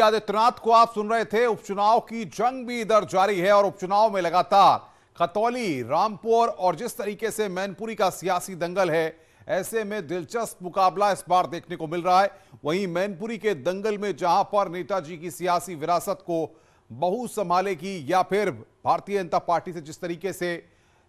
आदित्यनाथ को आप सुन रहे थे। उपचुनाव की जंग भी इधर जारी है और उपचुनाव में लगातार खतौली, रामपुर और जिस तरीके से मैनपुरी का सियासी दंगल है, ऐसे में दिलचस्प मुकाबला इस बार देखने को मिल रहा है। वहीं मैनपुरी के दंगल में जहां पर नेताजी की सियासी विरासत को बहू संभालेगी या फिर भारतीय जनता पार्टी से जिस तरीके से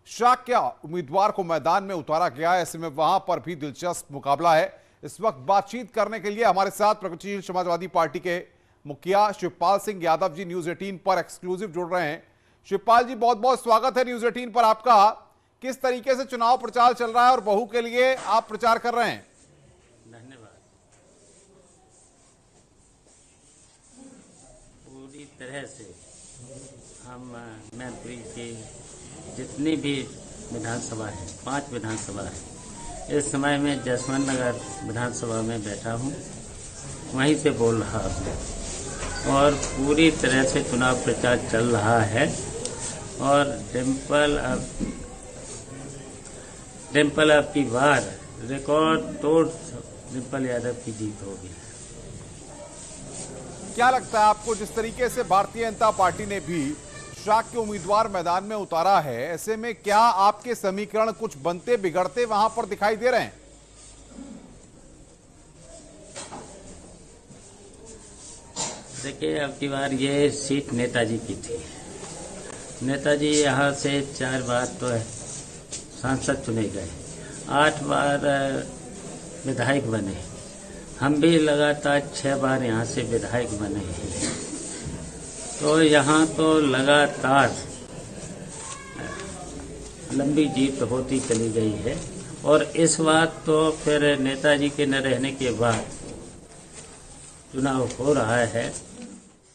शाक्य उम्मीदवार को मैदान में उतारा गया है, ऐसे में वहां पर भी दिलचस्प मुकाबला है। इस वक्त बातचीत करने के लिए हमारे साथ प्रगतिशील समाजवादी पार्टी के मुखिया शिवपाल सिंह यादव जी न्यूज 18 पर एक्सक्लूसिव जुड़ रहे हैं। शिवपाल जी, बहुत बहुत स्वागत है न्यूज 18 पर आपका। किस तरीके से चुनाव प्रचार चल रहा है और बहू के लिए आप प्रचार कर रहे हैं? धन्यवाद। पूरी तरह से हम मैनपुरी की जितनी भी विधानसभा है, 5 विधानसभा है, इस समय में जसवंत नगर विधानसभा में बैठा हूँ, वहीं से बोल रहा हूँ और पूरी तरह से चुनाव प्रचार चल रहा है। और डिम्पल अब की बार रिकॉर्ड तोड़ डिम्पल यादव की जीत होगी। क्या लगता है आपको, जिस तरीके से भारतीय जनता पार्टी ने भी शाक्य उम्मीदवार मैदान में उतारा है, ऐसे में क्या आपके समीकरण कुछ बनते बिगड़ते वहां पर दिखाई दे रहे हैं? देखिए, अब की बार ये सीट नेताजी की थी। नेताजी यहाँ से 4 बार तो सांसद चुने गए, 8 बार विधायक बने। हम भी लगातार 6 बार यहाँ से विधायक बने हैं। तो यहाँ तो लगातार लंबी जीत होती चली गई है। और इस बार तो फिर नेताजी के न रहने के बाद चुनाव हो रहा है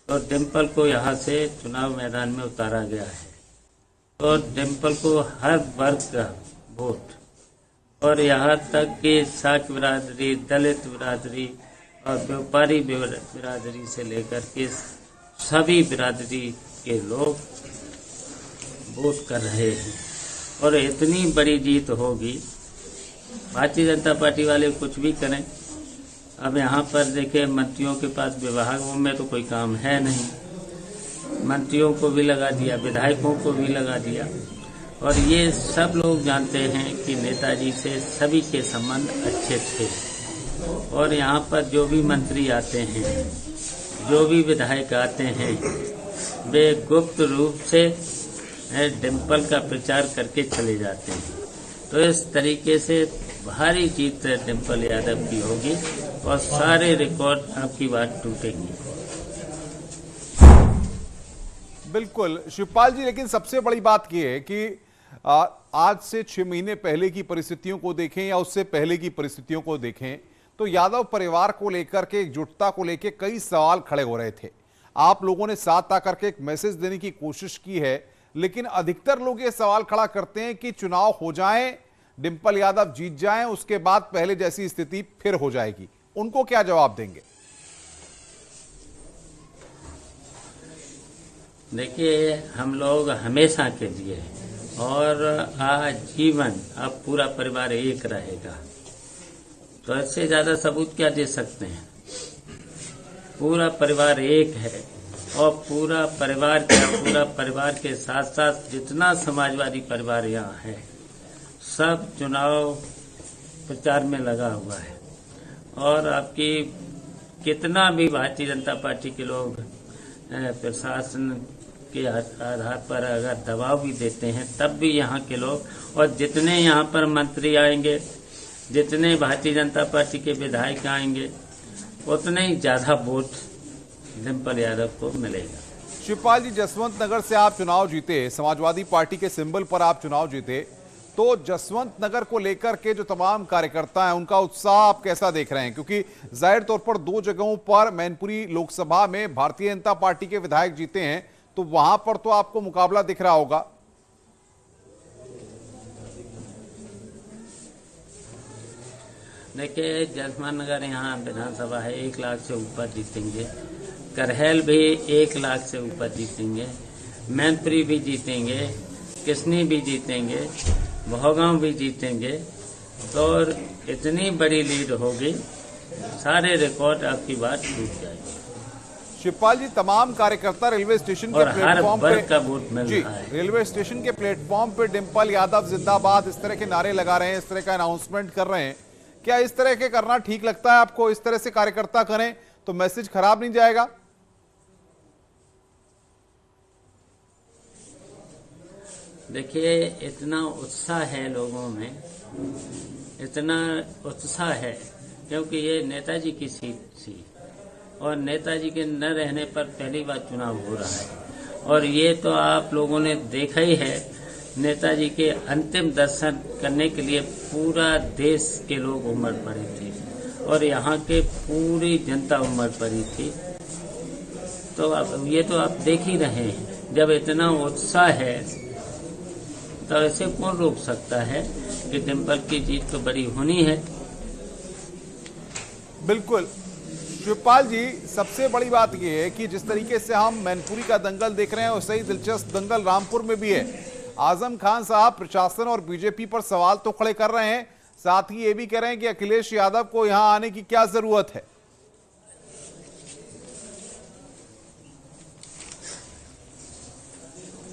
और डिम्पल को यहाँ से चुनाव मैदान में उतारा गया है। और डिम्पल को हर वर्ग का वोट, और यहाँ तक कि शाक्य बिरादरी, दलित बिरादरी और व्यापारी बिरादरी से लेकर के सभी बिरादरी के लोग वोट कर रहे हैं। और इतनी बड़ी जीत होगी, भारतीय जनता पार्टी वाले कुछ भी करें। अब यहाँ पर देखिए, मंत्रियों के पास विभागों में तो कोई काम है नहीं, मंत्रियों को भी लगा दिया, विधायकों को भी लगा दिया। और ये सब लोग जानते हैं कि नेताजी से सभी के संबंध अच्छे थे। और यहाँ पर जो भी मंत्री आते हैं, जो भी विधायक आते हैं, वे गुप्त रूप से डिम्पल का प्रचार करके चले जाते हैं। तो इस तरीके से भारी जीत डिम्पल यादव की होगी और सारे रिकॉर्ड आपकी बात टूटेंगे। बिल्कुल शिवपाल जी, लेकिन सबसे बड़ी बात यह है कि आज से 6 महीने पहले की परिस्थितियों को देखें या उससे पहले की परिस्थितियों को देखें तो यादव परिवार को लेकर के, एकजुटता को लेकर कई सवाल खड़े हो रहे थे। आप लोगों ने साथ आकर के एक मैसेज देने की कोशिश की है, लेकिन अधिकतर लोग ये सवाल खड़ा करते हैं कि चुनाव हो जाएं, डिम्पल यादव जीत जाएं, उसके बाद पहले जैसी स्थिति फिर हो जाएगी। उनको क्या जवाब देंगे? देखिए, हम लोग हमेशा के लिए और आजीवन अब पूरा परिवार एक रहेगा, तो इससे ज्यादा सबूत क्या दे सकते हैं? पूरा परिवार एक है और पूरा परिवार के साथ साथ जितना समाजवादी परिवार यहाँ है, सब चुनाव प्रचार में लगा हुआ है। और आपकी कितना भी भारतीय जनता पार्टी के लोग प्रशासन के आधार पर अगर दबाव भी देते हैं, तब भी यहाँ के लोग, और जितने यहाँ पर मंत्री आएंगे, जितने भारतीय जनता पार्टी के विधायक आएंगे, उतने ही ज्यादा वोट डिम्पल यादव को मिलेगा। शिवपाल जी, जसवंत नगर से आप चुनाव जीते, समाजवादी पार्टी के सिंबल पर आप चुनाव जीते, तो जसवंत नगर को लेकर के जो तमाम कार्यकर्ता हैं, उनका उत्साह आप कैसा देख रहे हैं? क्योंकि जाहिर तौर पर 2 जगहों पर मैनपुरी लोकसभा में भारतीय जनता पार्टी के विधायक जीते हैं, तो वहां पर तो आपको मुकाबला दिख रहा होगा। देखिए, जसवंत नगर यहाँ विधानसभा है, 1 लाख से ऊपर जीतेंगे। करहल भी 1 लाख से ऊपर जीतेंगे। मैनपुरी भी जीतेंगे, किसनी भी जीतेंगे, भौगांव भी जीतेंगे। तो इतनी बड़ी लीड होगी, सारे रिकॉर्ड आपकी बात टूट जाएगी। शिवपाल जी, तमाम कार्यकर्ता रेलवे स्टेशन के और हर प्लेटफॉर्म वर्ग का पे वोट मिल जी, रहा है। रेलवे स्टेशन के प्लेटफॉर्म पे डिंपल यादव जिंदाबाद इस तरह के नारे लगा रहे हैं, इस तरह का अनाउंसमेंट कर रहे हैं। क्या इस तरह के करना ठीक लगता है आपको? इस तरह से कार्यकर्ता करें तो मैसेज खराब नहीं जाएगा? देखिए, इतना उत्साह है लोगों में, इतना उत्साह है क्योंकि ये नेताजी की सीट थी और नेताजी के न रहने पर पहली बार चुनाव हो रहा है। और ये तो आप लोगों ने देखा ही है, नेताजी के अंतिम दर्शन करने के लिए पूरा देश के लोग उमड़ पड़े थे और यहाँ के पूरी जनता उमड़ पड़ी थी। तो अब ये तो आप देख ही रहे हैं, जब इतना उत्साह है तो ऐसे कौन रोक सकता है कि डिंपल की जीत तो बड़ी होनी है। बिल्कुल शिवपाल जी, सबसे बड़ी बात यह है कि जिस तरीके से हम मैनपुरी का दंगल देख रहे हैं वैसे ही दिलचस्प दंगल रामपुर में भी है। आजम खान साहब प्रशासन और बीजेपी पर सवाल तो खड़े कर रहे हैं, साथ ही ये भी कह रहे हैं कि अखिलेश यादव को यहां आने की क्या जरूरत है।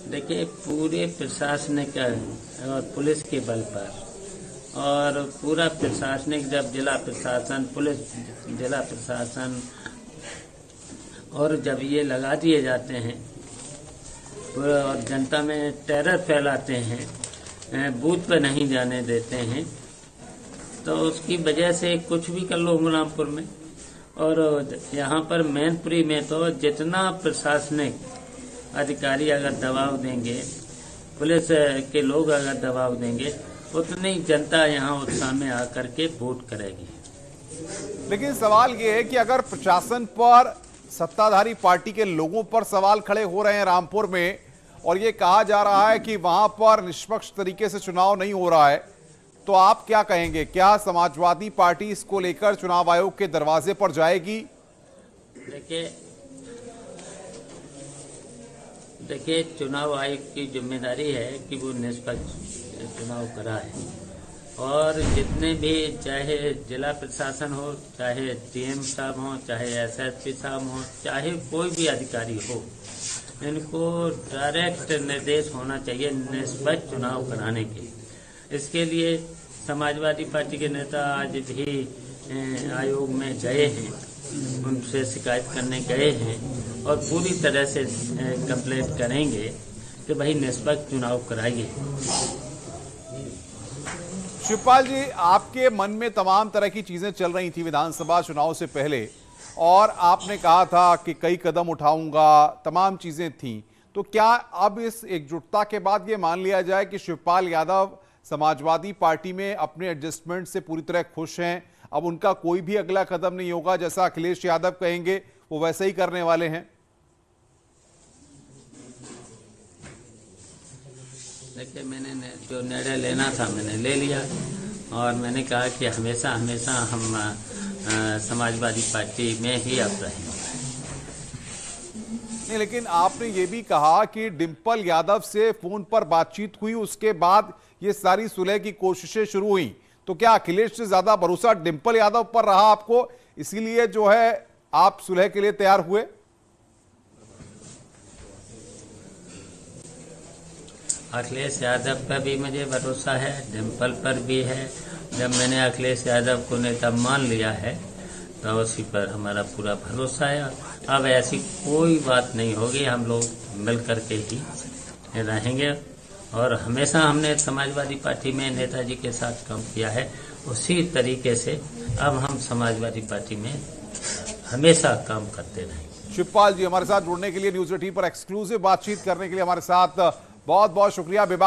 देखिए, पूरे प्रशासनिक और पुलिस के बल पर और पूरा प्रशासनिक, जब जिला प्रशासन, पुलिस, जिला प्रशासन और जब ये लगा दिए जाते हैं और जनता में टेरर फैलाते हैं, बूथ पे नहीं जाने देते हैं, तो उसकी वजह से कुछ भी कर लो रामपुर में। और यहाँ पर मैनपुरी में तो जितना प्रशासनिक अधिकारी अगर दबाव देंगे, पुलिस के लोग अगर दबाव देंगे, उतनी जनता यहाँ उत्साह में आकर के वोट करेगी। लेकिन सवाल ये है कि अगर प्रशासन पर, सत्ताधारी पार्टी के लोगों पर सवाल खड़े हो रहे हैं रामपुर में और ये कहा जा रहा है कि वहां पर निष्पक्ष तरीके से चुनाव नहीं हो रहा है, तो आप क्या कहेंगे? क्या समाजवादी पार्टी इसको लेकर चुनाव आयोग के दरवाजे पर जाएगी? देखिए, चुनाव आयोग की जिम्मेदारी है कि वो निष्पक्ष चुनाव कराए और जितने भी, चाहे जिला प्रशासन हो, चाहे डीएम साहब हो, चाहे एसएसपी साहब हो, चाहे कोई भी अधिकारी हो, इनको डायरेक्ट निर्देश होना चाहिए निष्पक्ष चुनाव कराने के। इसके लिए समाजवादी पार्टी के नेता आज भी आयोग में गए हैं, उनसे शिकायत करने गए हैं और पूरी तरह से कंप्लेंट करेंगे कि भाई निष्पक्ष चुनाव कराइए। शिवपाल जी, आपके मन में तमाम तरह की चीजें चल रही थी विधानसभा चुनाव से पहले और आपने कहा था कि कई कदम उठाऊंगा, तमाम चीजें थी, तो क्या अब इस एकजुटता के बाद ये मान लिया जाए कि शिवपाल यादव समाजवादी पार्टी में अपने एडजस्टमेंट से पूरी तरह खुश हैं? अब उनका कोई भी अगला कदम नहीं होगा, जैसा अखिलेश यादव कहेंगे वो वैसे ही करने वाले हैं? देखिए, मैंने जो निर्णय लेना था मैंने ले लिया और मैंने कहा कि हमेशा हमेशा हम समाजवादी पार्टी में ही अब रहेंगे। नहीं, लेकिन आपने ये भी कहा कि डिंपल यादव से फोन पर बातचीत हुई, उसके बाद ये सारी सुलह की कोशिशें शुरू हुई, तो क्या अखिलेश से ज्यादा भरोसा डिंपल यादव पर रहा आपको, इसीलिए जो है आप सुलह के लिए तैयार हुए? अखिलेश यादव पर भी मुझे भरोसा है, डिंपल पर भी है। जब मैंने अखिलेश यादव को नेता मान लिया है तो उसी पर हमारा पूरा भरोसा है। अब ऐसी कोई बात नहीं होगी, हम लोग मिल कर के ही रहेंगे और हमेशा हमने समाजवादी पार्टी में नेताजी के साथ काम किया है, उसी तरीके से अब हम समाजवादी पार्टी में हमेशा काम करते रहेंगे। शिवपाल जी, हमारे साथ जुड़ने के लिए, न्यूज़ 18 पर एक्सक्लूसिव बातचीत करने के लिए हमारे साथ बहुत बहुत शुक्रिया। विभाग